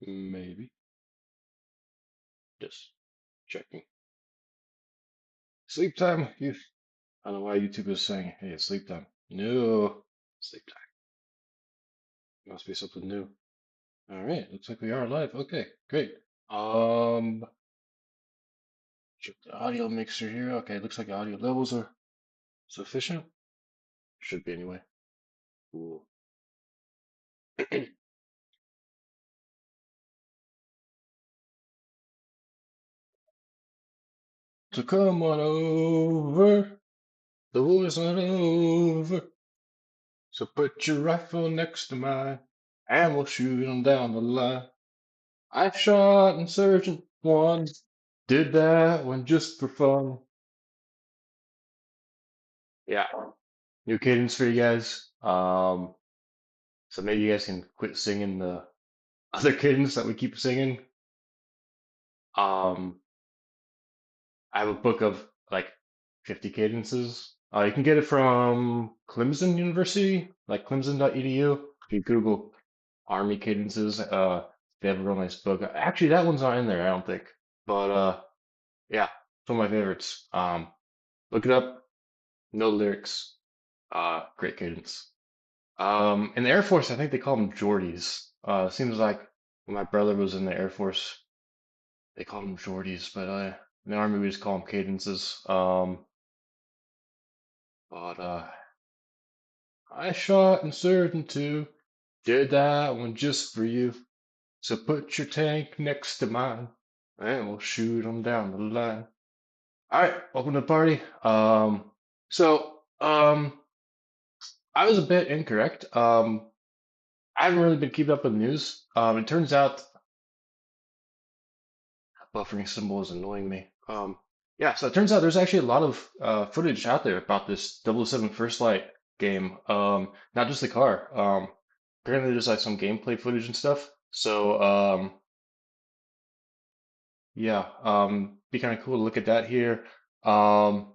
Maybe. Just checking. Sleep time. You. I don't know why YouTube is saying, "Hey, it's sleep time." No, sleep time. Must be something new. All right. Looks like we are live. Okay, great. Um, check the audio mixer here. Okay, looks like the audio levels are sufficient. Should be anyway. Cool. So come on over. The war's not over. So put your rifle next to mine, and we'll shoot 'em down the line. I shot Insurgent One. Did that one just for fun. Yeah. New cadence for you guys. So maybe you guys can quit singing the other cadence that we keep singing. Um, I have a book of like 50 cadences. You can get it from Clemson University, like clemson.edu. If you Google Army cadences, they have a real nice book. Actually, that one's not in there, I don't think. But yeah, it's one of my favorites. Look it up. No lyrics. Great cadence. In the Air Force, I think they call them Geordies. Seems like when my brother was in the Air Force, they called them Geordies, but in the Army we just call them cadences. But I shot and served in two, did that one just for you. So put your tank next to mine, and we'll shoot 'em down the line. All right, welcome to the party. So I was a bit incorrect. I haven't really been keeping up with the news. It turns out buffering symbol is annoying me. Yeah, so it turns out there's actually a lot of footage out there about this 007 First Light game. Not just the car. Apparently there's like some gameplay footage and stuff. So yeah, be kind of cool to look at that here. Um,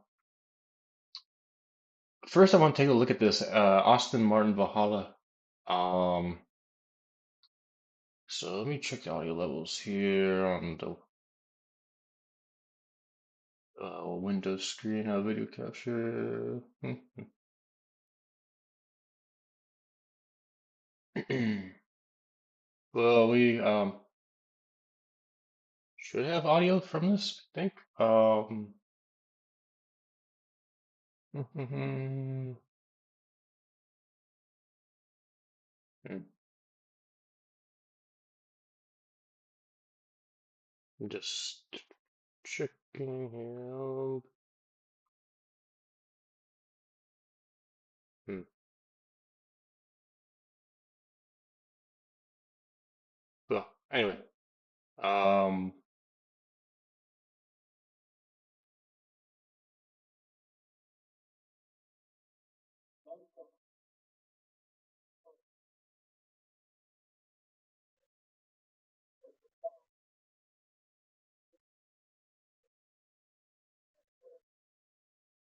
First I want to take a look at this Austin Martin Valhalla. Um, so let me check the audio levels here on the Windows screen, video capture. Well, we should have audio from this, I think. Just checking here. Hmm. Well, anyway, um,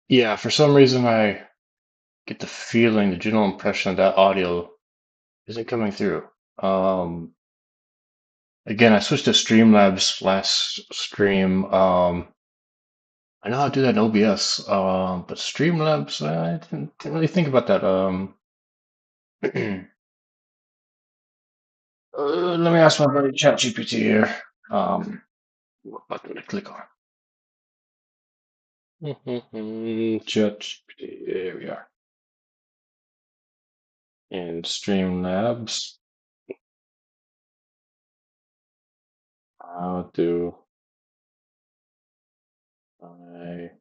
yeah, for some reason I get the feeling, the general impression that audio isn't coming through. Again, I switched to Streamlabs last stream. I know how to do that in OBS, but Streamlabs, I didn't really think about that. Let me ask my buddy ChatGPT here. What button to click on? ChatGPT, there we are. And Streamlabs, how do I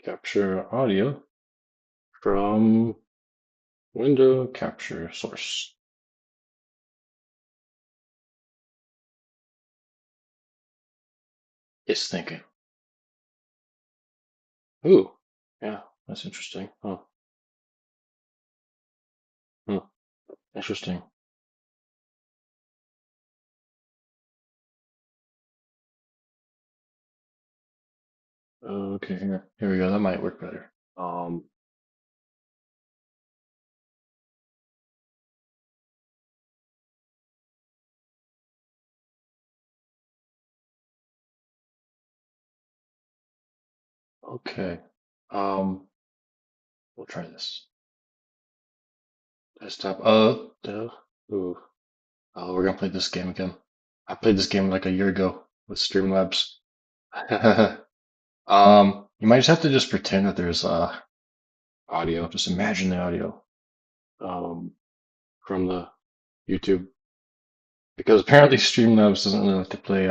capture audio from window capture source? It's thinking. Ooh, yeah, that's interesting. Oh, hmm, interesting. Okay, here we go. That might work better. Okay. We'll try this. Desktop. Ooh. Oh, we're gonna play this game again. I played this game like a year ago with Streamlabs. You might just have to just pretend that there's audio. Just imagine the audio um from the YouTube because apparently Streamlabs doesn't really like to play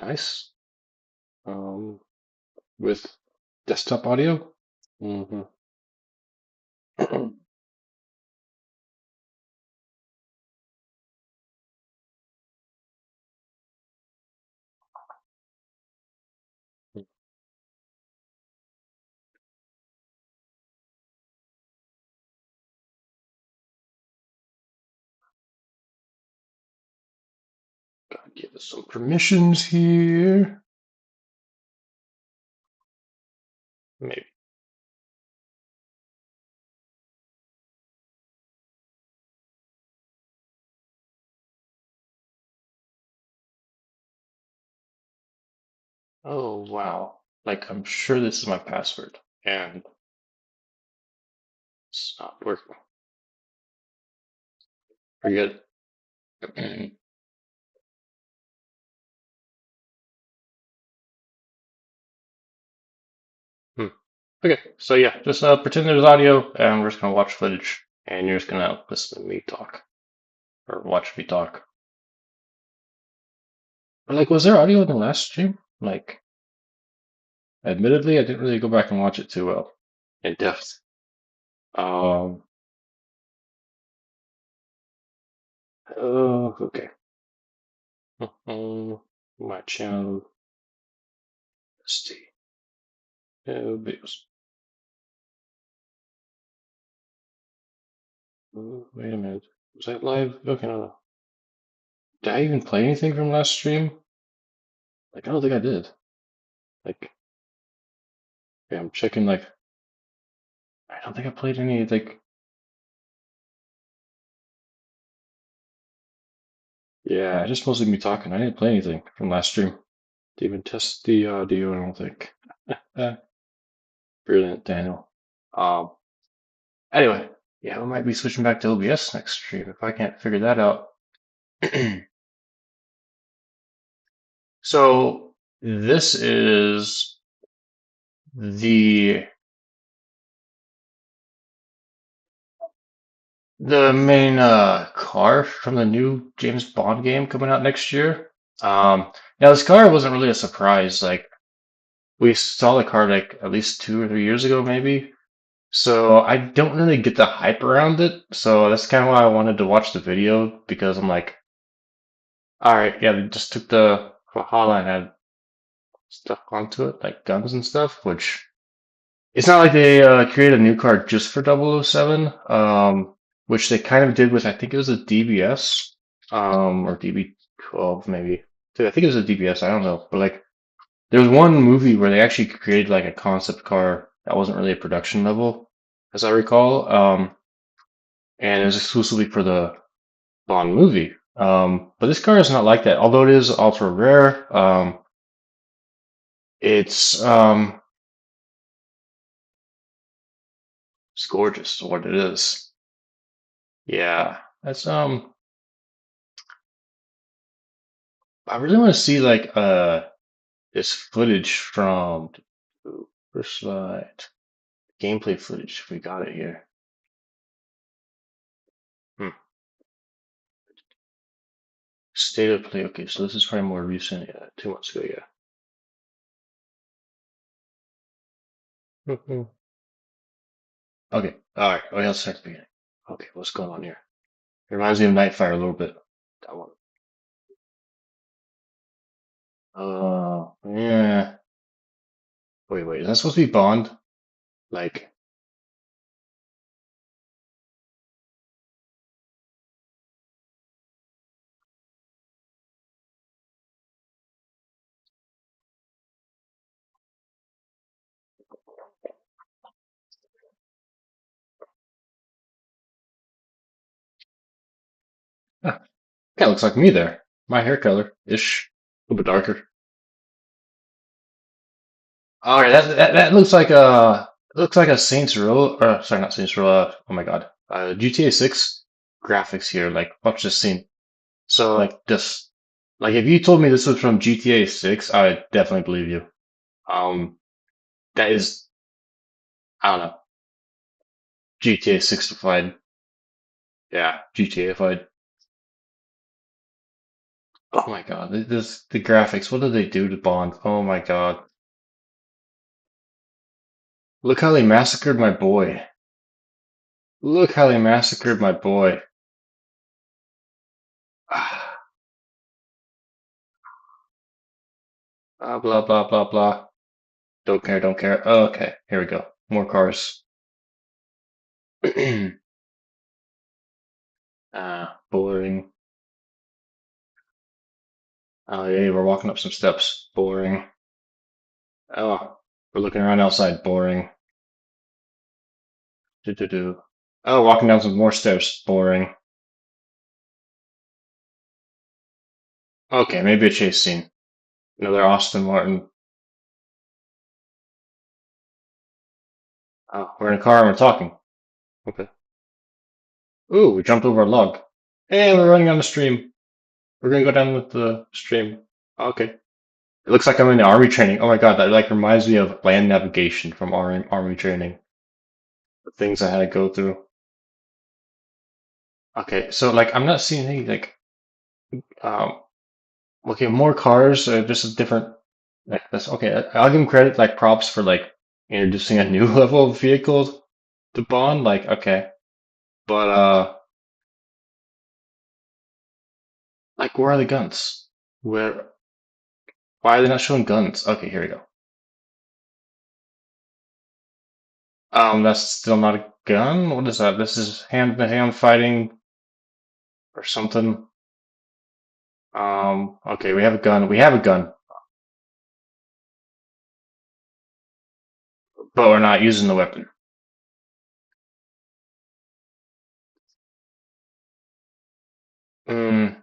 nice um with desktop audio. Hmm. Gotta give us some permissions here. Maybe. Oh wow. Like I'm sure this is my password and it's not working. Forget it. Hmm. Okay, so yeah, just pretend there's audio, and we're just gonna watch footage, and you're just gonna listen to me talk or watch me talk. But like, was there audio in the last stream? Like, admittedly, I didn't really go back and watch it too well in depth. Um. Oh, okay. My channel. Let's see. Videos. Wait a minute. Was that live? Okay, no, no. Did I even play anything from last stream? Like, I don't think I did. Like, yeah, I'm checking. Like, I don't think I played any. Like, yeah, I just mostly me talking. I didn't play anything from last stream. Didn't even test the audio. I don't think. Brilliant, Daniel. Um. Anyway, yeah, we might be switching back to OBS next stream if I can't figure that out. So this is the the main car from the new James Bond game coming out next year. Now this car wasn't really a surprise. Like we saw the car like at least 2 or 3 years ago, maybe. So I don't really get the hype around it. So that's kind of why I wanted to watch the video because I'm like, all right, yeah, they just took the Valhalla and had stuff onto it, like guns and stuff, which it's not like they created a new card just for 007, which they kind of did with, I think it was a DBS, or DB12 maybe. I think it was a DBS, I don't know. But like, there was one movie where they actually created like a concept car that wasn't really a production level, as I recall, and it was exclusively for the Bond movie. But this car is not like that, although it is ultra rare. It's it's gorgeous, what it is. Yeah, that's I really want to see like this footage from first slide gameplay footage if we got it here. Hmm. State of play. Okay, so this is probably more recent. Yeah, 2 months ago. Yeah. Mhm. Okay. All right. Oh, yeah, let's start at the beginning. Okay, what's going on here? It reminds me of Nightfire a little bit. That one. Yeah. Wait. Is that supposed to be Bond? Like, huh, kind of looks like me there. My hair color ish, a little bit darker. All right, that looks like a Saints Row, or sorry, not Saints Row. Oh my God, GTA 6 graphics here. Like, watch this scene. So like this, like if you told me this was from GTA 6, I would definitely believe you. Um, that is, I don't know, GTA 6ified. Yeah, GTA-ified. Oh my God, this the graphics. What did they do to Bond? Oh my God, look how they massacred my boy. Look how they massacred my boy. Blah blah blah blah. Don't care, don't care. Oh, okay, here we go. More cars. Boring. Oh yeah, we're walking up some steps. Boring. Oh, we're looking around outside. Boring. Do do do. Oh, walking down some more stairs. Boring. Okay, maybe a chase scene. Another Austin Martin. Oh, we're in a car and we're talking. Okay. Ooh, we jumped over a log. Hey, we're running on the stream. We're gonna go down with the stream. Okay. It looks like I'm in the army training. Oh my God, that like reminds me of land navigation from army training. The things I had to go through. Okay, so like I'm not seeing any like um okay, more cars, just a different like that's okay. I'll give him credit like props for like introducing a new level of vehicle to Bond. Like okay, but like where are the guns? Where why are they not showing guns? Okay, here we go. That's still not a gun. What is that? This is hand to hand fighting or something. Okay, we have a gun. We have a gun, but we're not using the weapon. Mm,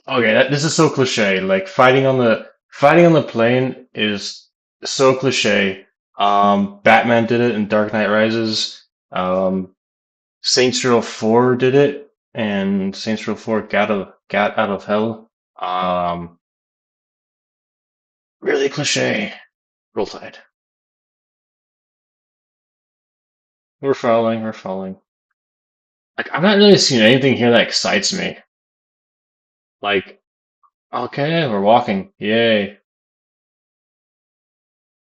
okay, this is so cliche. Like fighting on the plane is so cliche. Batman did it in Dark Knight Rises. Saints Row 4 did it, and Saints Row 4 got out of hell. Really cliche. Roll Tide. We're falling. We're falling. Like I'm not really seeing anything here that excites me. Like okay, we're walking. Yay.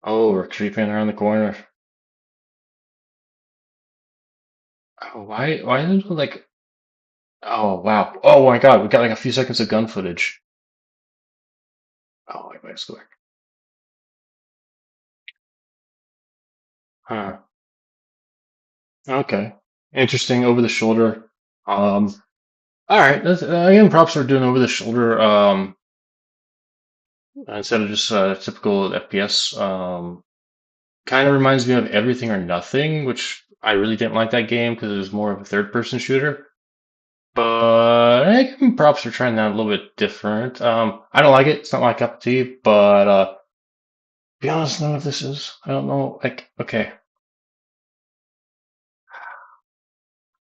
Oh, we're creeping around the corner. Oh, why is it like, oh, wow. Oh my God, we got like a few seconds of gun footage. Oh, wait, let's go back. Huh. Okay. Interesting, over the shoulder. All right. Again, props for doing over the shoulder, instead of just typical FPS. Kind of reminds me of Everything or Nothing, which I really didn't like that game because it was more of a third-person shooter. But I give them props for trying that a little bit different. I don't like it. It's not my cup of tea. But to be honest, none of this is. I don't know. Like, okay,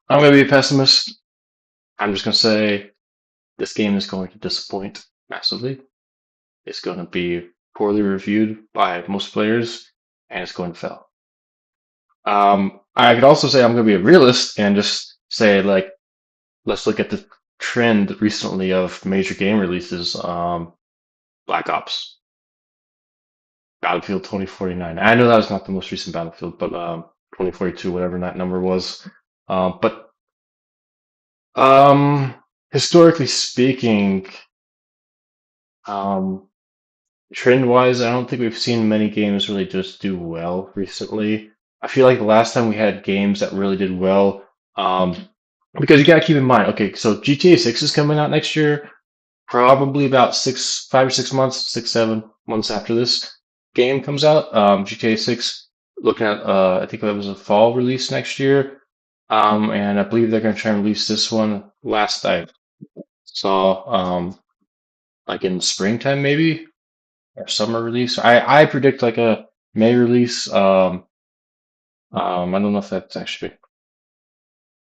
I'm gonna be a pessimist. I'm just gonna say this game is going to disappoint massively. It's going to be poorly reviewed by most players, and it's going to fail. I could also say I'm gonna be a realist and just say like, let's look at the trend recently of major game releases. Black Ops. Battlefield 2049. I know that was not the most recent Battlefield, but 2042, whatever that number was. But historically speaking, um, trend-wise, I don't think we've seen many games really just do well recently. I feel like the last time we had games that really did well, um, because you gotta keep in mind, okay, so GTA 6 is coming out next year. Probably about 5 or 6 months, 6, 7 months after this game comes out. GTA 6, looking at, I think that was a fall release next year. And I believe they're going to try and release this one last I saw, like in springtime maybe. or summer release. I predict like a May release. I don't know if that's actually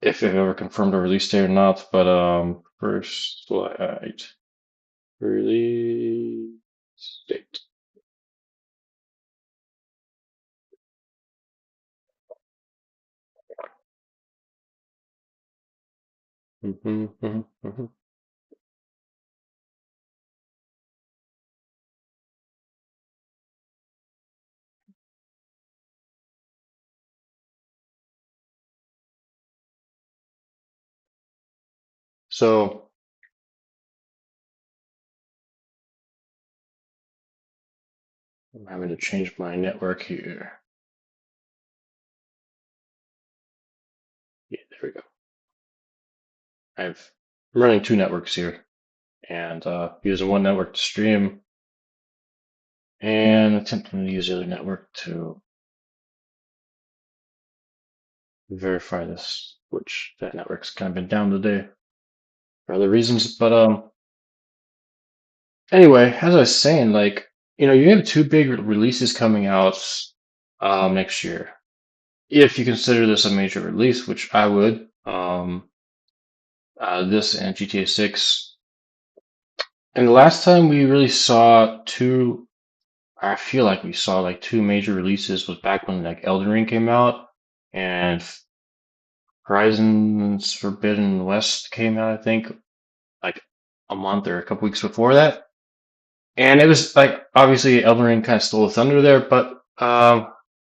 if they've ever confirmed a release date or not, but first light release date. Mhm. So I'm having to change my network here. Yeah, there we go. I'm running two networks here, and using one network to stream, and attempting to use the other network to verify this, which that network's kind of been down today for other reasons. But anyway, as I was saying, like you have two big releases coming out next year. If you consider this a major release, which I would, this and GTA 6. And the last time we really saw two, I feel like we saw like two major releases was back when like Elden Ring came out and Horizons Forbidden West came out, I think, like a month or a couple weeks before that. And it was like obviously Elden Ring kind of stole the thunder there, but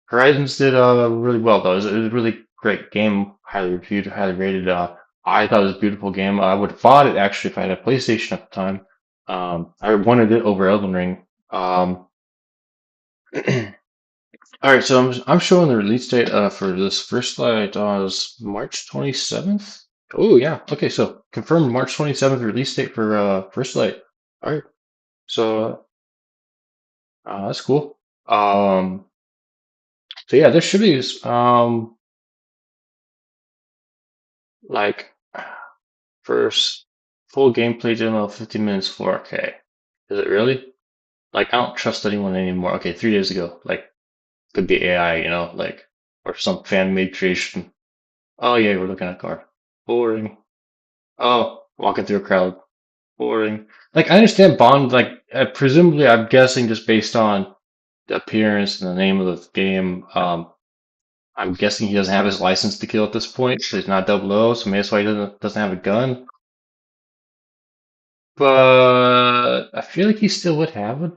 Horizons did really well though. It was a really great game, highly reviewed, highly rated. I thought it was a beautiful game. I would have bought it actually if I had a PlayStation at the time. I wanted it over Elden Ring. All right, so I'm showing the release date for this first light is March 27th. Oh yeah, okay, so confirmed March 27th release date for first light. All right, so that's cool. So yeah, there should be like first full gameplay demo 15 minutes 4K. Is it really? Like I don't trust anyone anymore. Okay, 3 days ago, like could be AI, like or some fan made creation. Oh yeah, we're looking at a car. Boring. Oh, walking through a crowd. Boring. Like I understand Bond. Like presumably, I'm guessing just based on the appearance and the name of the game. I'm guessing he doesn't have his license to kill at this point, so he's not 00. So maybe that's why he doesn't have a gun. But I feel like he still would have a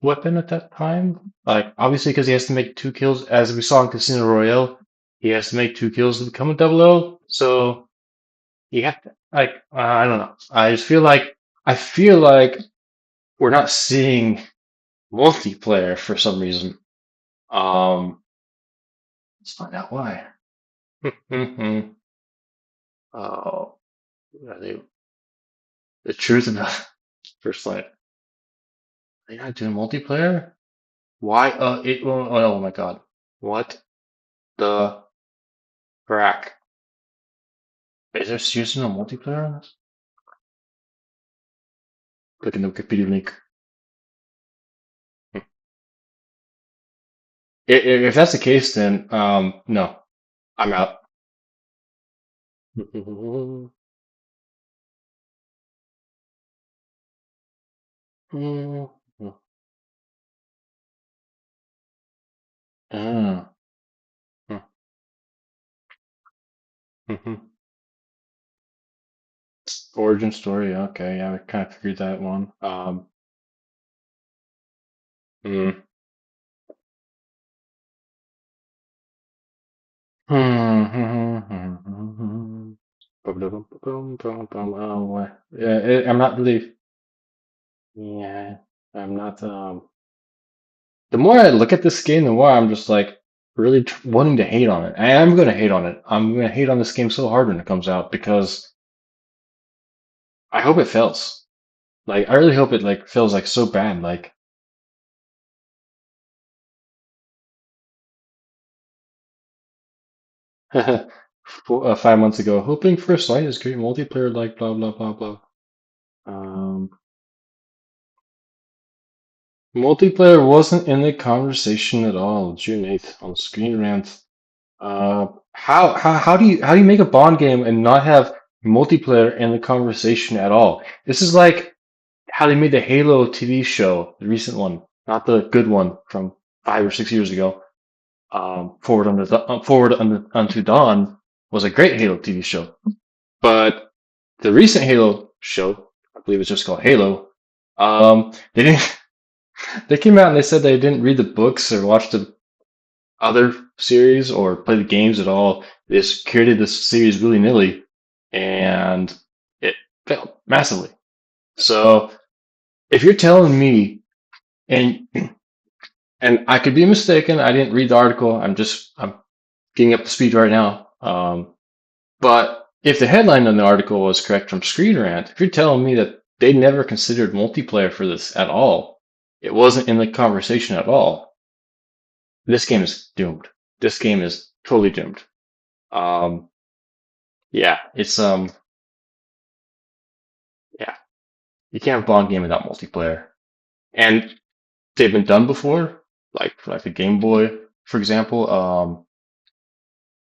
weapon at that time. Like obviously, because he has to make two kills, as we saw in Casino Royale, he has to make two kills to become a 00. So you have to like I don't know. I feel like we're not seeing multiplayer for some reason. Let's find out why. Oh, are they the truth about First Light? Are they not doing multiplayer? Why? Oh my God! What the frack? Is there seriously no multiplayer on this? Clicking the Wikipedia link. If that's the case, then no, I'm out. Ah. Origin story. Okay, yeah, we kind of figured that one. Mm. Oh, yeah, I'm not really. Yeah, I'm not. The more I look at this game, the more I'm just like really wanting to hate on it. I am going to hate on it. I'm going to hate on this game so hard when it comes out because I hope it fails. Like, I really hope it like feels like so bad. Like, 5 months ago, hoping First Light is great multiplayer. Like, blah blah blah blah. Um, Multiplayer wasn't in the conversation at all. June 8th on Screen Rant. How do you make a Bond game and not have multiplayer in the conversation at all? This is like how they made the Halo TV show, the recent one, not the good one from 5 or 6 years ago. Unto Dawn was a great Halo TV show, but the recent Halo show, I believe it's just called Halo. They didn't. They came out and they said they didn't read the books or watch the other series or play the games at all. They just created this series willy nilly, and it failed massively. So if you're telling me, and I could be mistaken, I didn't read the article. I'm getting up to speed right now. But if the headline on the article was correct from Screen Rant, if you're telling me that they never considered multiplayer for this at all, it wasn't in the conversation at all. This game is doomed. This game is totally doomed. Um, yeah, yeah, you can't have a Bond game without multiplayer, and they've been done before, like for like the Game Boy, for example.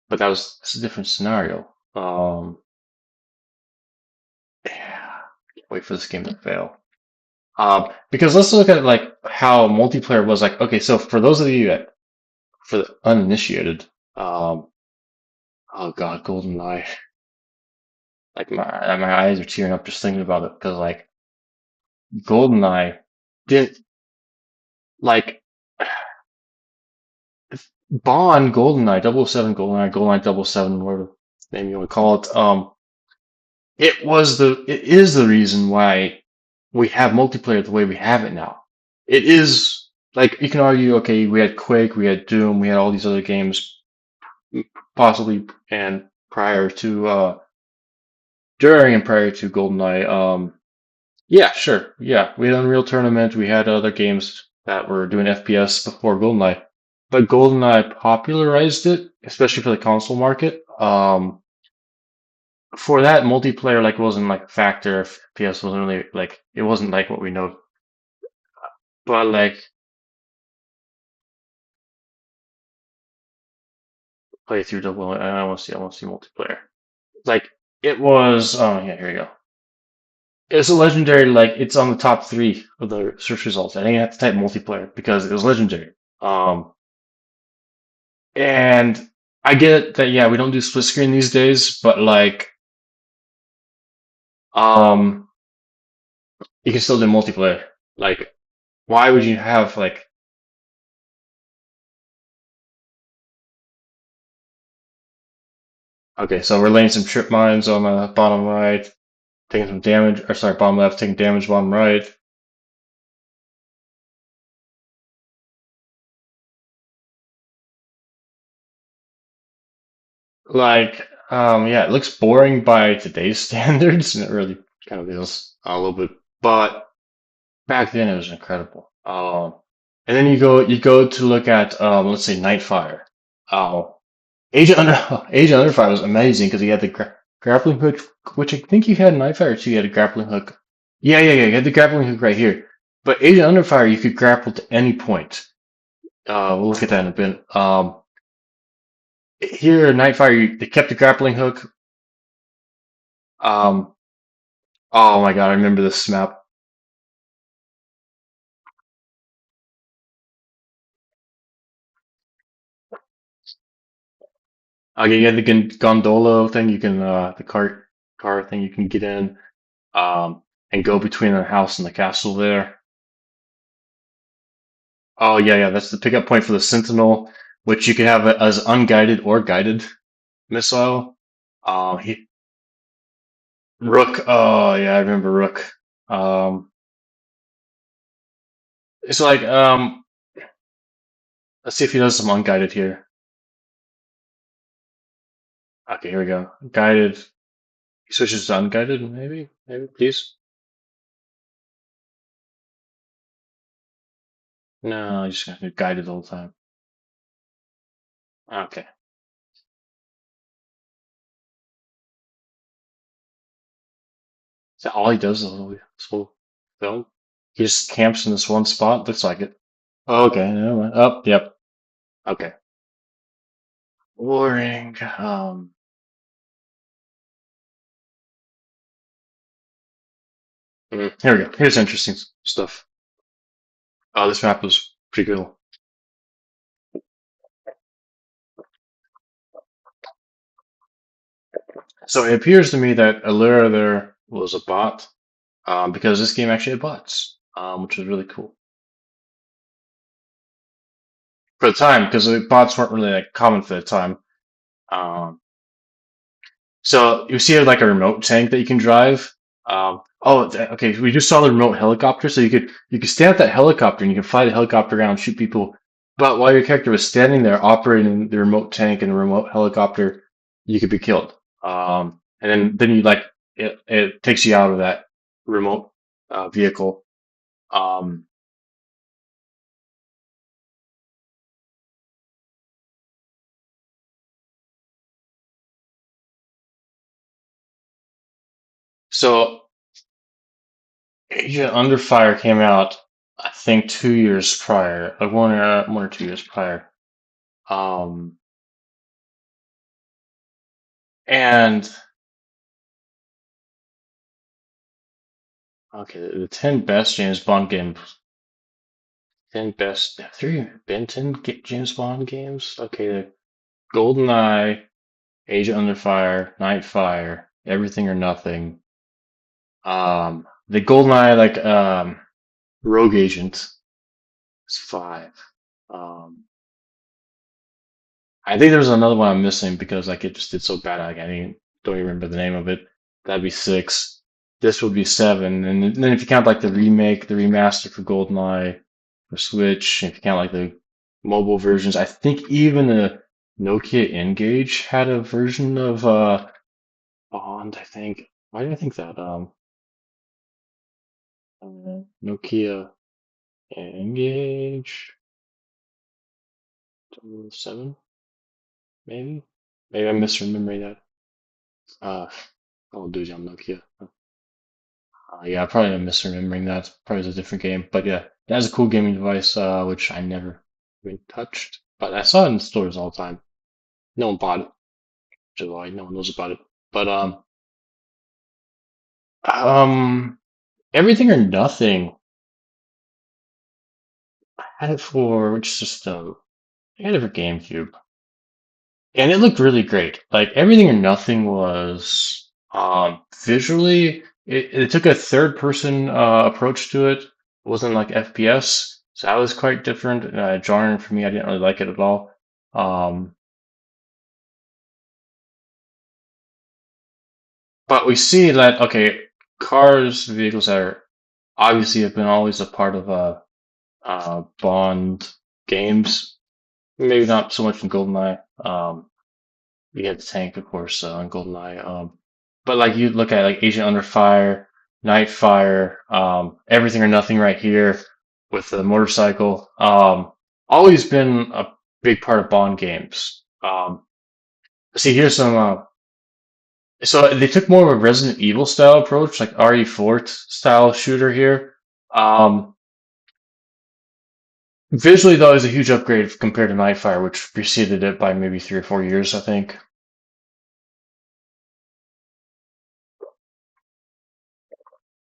But that's a different scenario. Yeah, can't wait for this game to fail. Because let's look at like how multiplayer was like. Okay, so for those of you that for the uninitiated, um, oh God, GoldenEye, like my eyes are tearing up just thinking about it because like GoldenEye didn't like Bond, GoldenEye, 007, GoldenEye 007, whatever name you want to call it. It is the reason why we have multiplayer the way we have it now. It is like you can argue, okay, we had Quake, we had Doom, we had all these other games possibly and prior to during and prior to GoldenEye. Yeah, sure. Yeah, we had Unreal Tournament, we had other games that were doing FPS before GoldenEye. But GoldenEye popularized it, especially for the console market. For that multiplayer like wasn't like a factor. FPS wasn't really like it wasn't like what we know. But like play through double I want to see multiplayer. Like it was oh yeah, here we go. It's a legendary like it's on the top three of the search results. I think you have to type multiplayer because it was legendary. Um and I get that yeah, we don't do split screen these days, but like um you can still do multiplayer. Like why would you have like okay, so we're laying some trip mines on the bottom right, taking some damage, or sorry, bottom left, taking damage, bottom right. Yeah, it looks boring by today's standards, and it really kind of is a little bit. But back then, it was incredible. And then you go to look at, let's say, Nightfire. Oh, Agent Under Fire was amazing because he had the grappling hook, which I think you had in Nightfire too. You had a grappling hook. Yeah. You had the grappling hook right here. But Agent Under Fire, you could grapple to any point. We'll look at that in a bit. Here, Nightfire, they kept the grappling hook. Um, oh my God, I remember this map. Okay, you had the gondola thing. You can the car thing. You can get in and go between the house and the castle there. Oh yeah. That's the pickup point for the Sentinel, which you can have it as unguided or guided missile. He, Rook. Oh yeah, I remember Rook. Um, it's like let's see if he does some unguided here. Okay, here we go. Guided. He switches to unguided, maybe, please. No, he's just gonna do guided all the time. Okay. Is that all he does the whole film? He just camps in this one spot. Looks like it. Oh, okay. Never mind. Oh, yep. Okay. Boring. Here we go. Here's interesting stuff. Oh, this map was pretty cool. So it appears to me that Allura there was a bot, because this game actually had bots, which was really cool for the time, because the bots weren't really like common for the time. Um, so you see like a remote tank that you can drive. Okay. We just saw the remote helicopter, so you could stand at that helicopter and you can fly the helicopter around and shoot people. But while your character was standing there operating the remote tank and the remote helicopter, you could be killed. And then you like it takes you out of that remote vehicle. Um, so Asia Under Fire came out, I think, 2 years prior, like 1 or 2 years prior. Um, and okay, the 10 best James Bond games, 10 best, have there been 10 James Bond games? Okay, the GoldenEye, Asia Under Fire, Nightfire, Everything or Nothing. The GoldenEye, like, Rogue Agent is five. Um, I think there's another one I'm missing because like it just did so bad. Like, don't even remember the name of it. That'd be six. This would be seven. And then if you count like the remake, the remaster for GoldenEye for Switch, if you count like the mobile versions, I think even the Nokia N-Gage had a version of Bond. I think. Why did I think that? Nokia N-Gage 7, maybe. Maybe I'm misremembering that. Uh, Call of Duty on Nokia. Yeah, probably I'm misremembering that. Probably was a different game. But yeah, that's a cool gaming device, which I never even touched. But I saw it in stores all the time. No one bought it, which is why no one knows about it. But um, Everything or Nothing. I had it for which system? I had it for GameCube, and it looked really great. Like Everything or Nothing was visually, it took a third person approach to it. It wasn't like FPS, so that was quite different, jarring for me. I didn't really like it at all. Um, but we see that okay, cars, vehicles that are obviously have been always a part of Bond games. Maybe not so much in GoldenEye. You had the tank, of course, on GoldenEye. But like you look at like Agent Under Fire, Nightfire, Everything or Nothing right here with the motorcycle. Always been a big part of Bond games. See, here's some. So they took more of a Resident Evil style approach, like RE4 style shooter here. Um, Visually, though, is a huge upgrade compared to Nightfire, which preceded it by maybe 3 or 4 years, I think.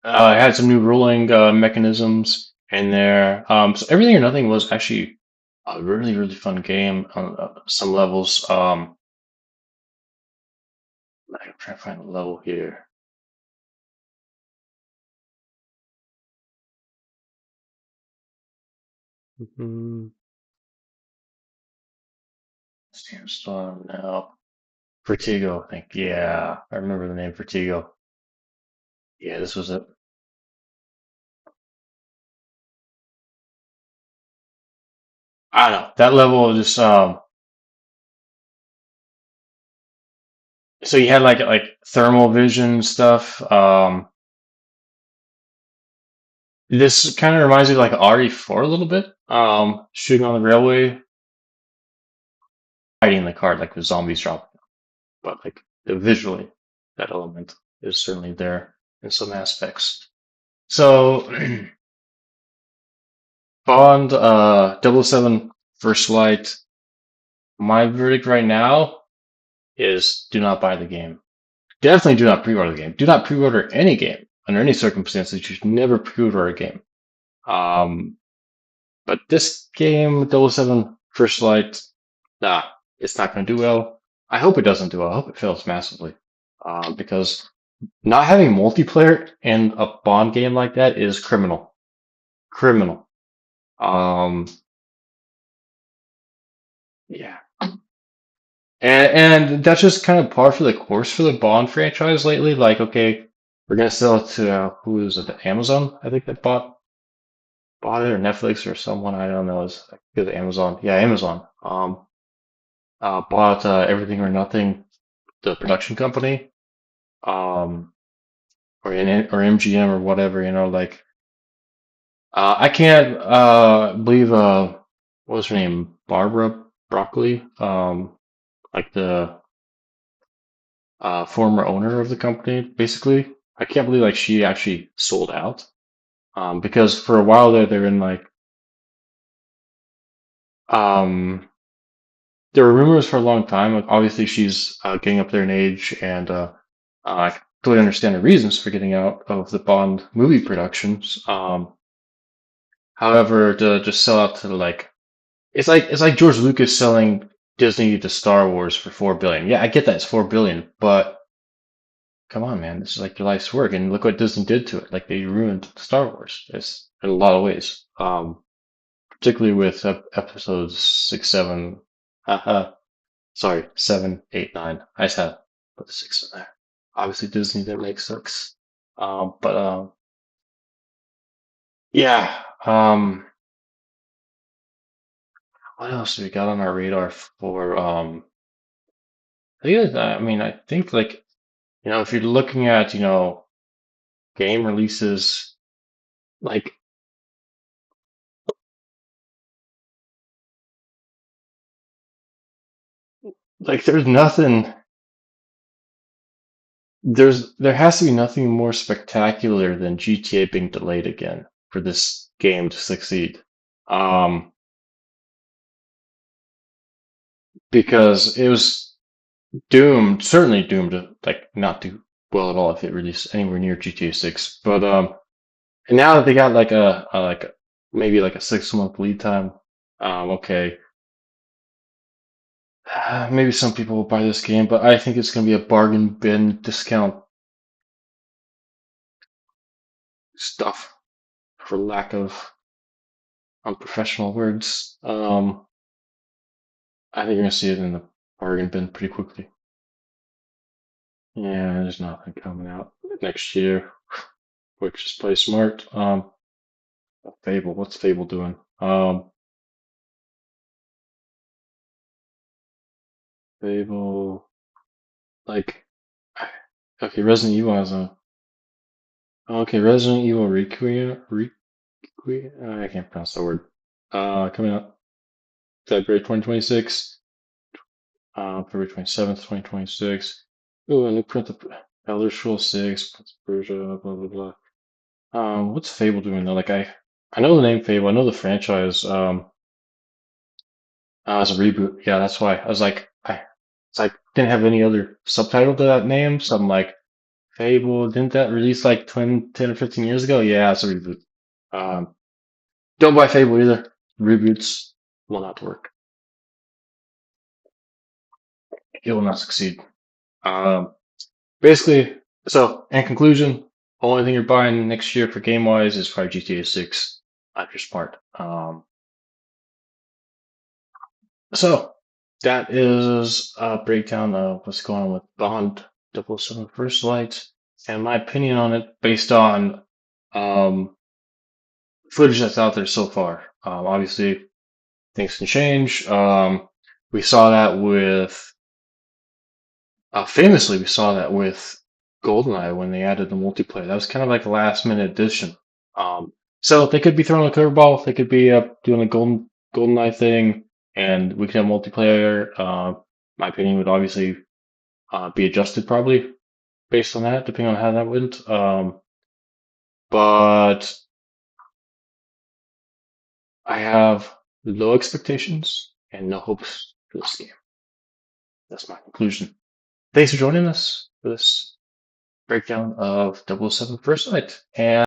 It had some new ruling mechanisms in there. So Everything or Nothing was actually a really, really fun game on some levels. I'm trying to find a level here. Mm-hmm. Sandstorm now. Vertigo, I think. Yeah, I remember the name Vertigo. Yeah, this was it. I don't know. That level just so you had like thermal vision stuff. This kind of reminds me of like RE4 a little bit. Shooting on the railway, hiding in the car like the zombies drop, but like the visually, that element is certainly there in some aspects. So Bond, 007 First Light. My verdict right now is do not buy the game. Definitely do not pre-order the game. Do not pre-order any game. Under any circumstances, you should never pre-order a game. Um, but this game, 007 First Light, nah, it's not going to do well. I hope it doesn't do well. I hope it fails massively. Because not having multiplayer in a Bond game like that is criminal. Criminal. Um, yeah. And that's just kind of par for the course for the Bond franchise lately. Like, okay, we're gonna sell it to who is it? Amazon, I think that bought it, or Netflix, or someone I don't know. Is it Amazon? Yeah, Amazon. Bought Everything or Nothing, the production company, um, or MGM or whatever. Like I can't believe what was her name? Barbara Broccoli, like the former owner of the company, basically. I can't believe like she actually sold out. Because for a while there, they're in like um, there were rumors for a long time. Like obviously she's getting up there in age, and I totally understand the reasons for getting out of the Bond movie productions. However, to just sell out to like it's like George Lucas selling Disney to Star Wars for 4 billion. Yeah, I get that it's 4 billion, but come on, man, this is like your life's work, and look what Disney did to it. Like they ruined Star Wars. It's in a lot of ways. Particularly with episodes 6, 7. Sorry, 7, 8, 9. I just had to put the six in there. Obviously, Disney didn't make six. But yeah. What else do we got on our radar for? I think like if you're looking at game releases, like there's nothing. There has to be nothing more spectacular than GTA being delayed again for this game to succeed. Um, because it was doomed, certainly doomed to like not do well at all if it released anywhere near GTA 6. But and now that they got like maybe like a 6 month lead time, okay, maybe some people will buy this game, but I think it's gonna be a bargain bin discount stuff for lack of unprofessional words. I think you're gonna see it in the bargain bin pretty quickly. Yeah, there's nothing coming out next year, which is play smart. Fable, what's Fable doing? Fable, like, okay, Resident Evil has a, okay, Resident Evil Requiem, I can't pronounce that word. Coming out February 2026, February 27th, 2026. Ooh, a new print of Elder Scrolls 6, Prince of Persia, blah blah blah. What's Fable doing though? Like I know the name Fable, I know the franchise. As a reboot, yeah, that's why I was like, it's like didn't have any other subtitle to that name, so I'm like, Fable, didn't that release like 10 or 15 years ago? Yeah, it's a reboot. Um, don't buy Fable either. Reboots will not work. It will not succeed. Um, Basically, so in conclusion, only thing you're buying next year for game wise is probably GTA 6 if you're smart. So that is a breakdown of what's going on with Bond 007 First Light and my opinion on it based on um, footage that's out there so far. Obviously, things can change. We saw that with famously, we saw that with GoldenEye when they added the multiplayer. That was kind of like a last minute addition. Um, so they could be throwing a curveball. They could be doing a GoldenEye thing, and we could have multiplayer. My opinion would obviously be adjusted probably based on that, depending on how that went. But I have low expectations and no hopes for this game. That's my conclusion. Thanks for joining us for this breakdown of 007 First Light. And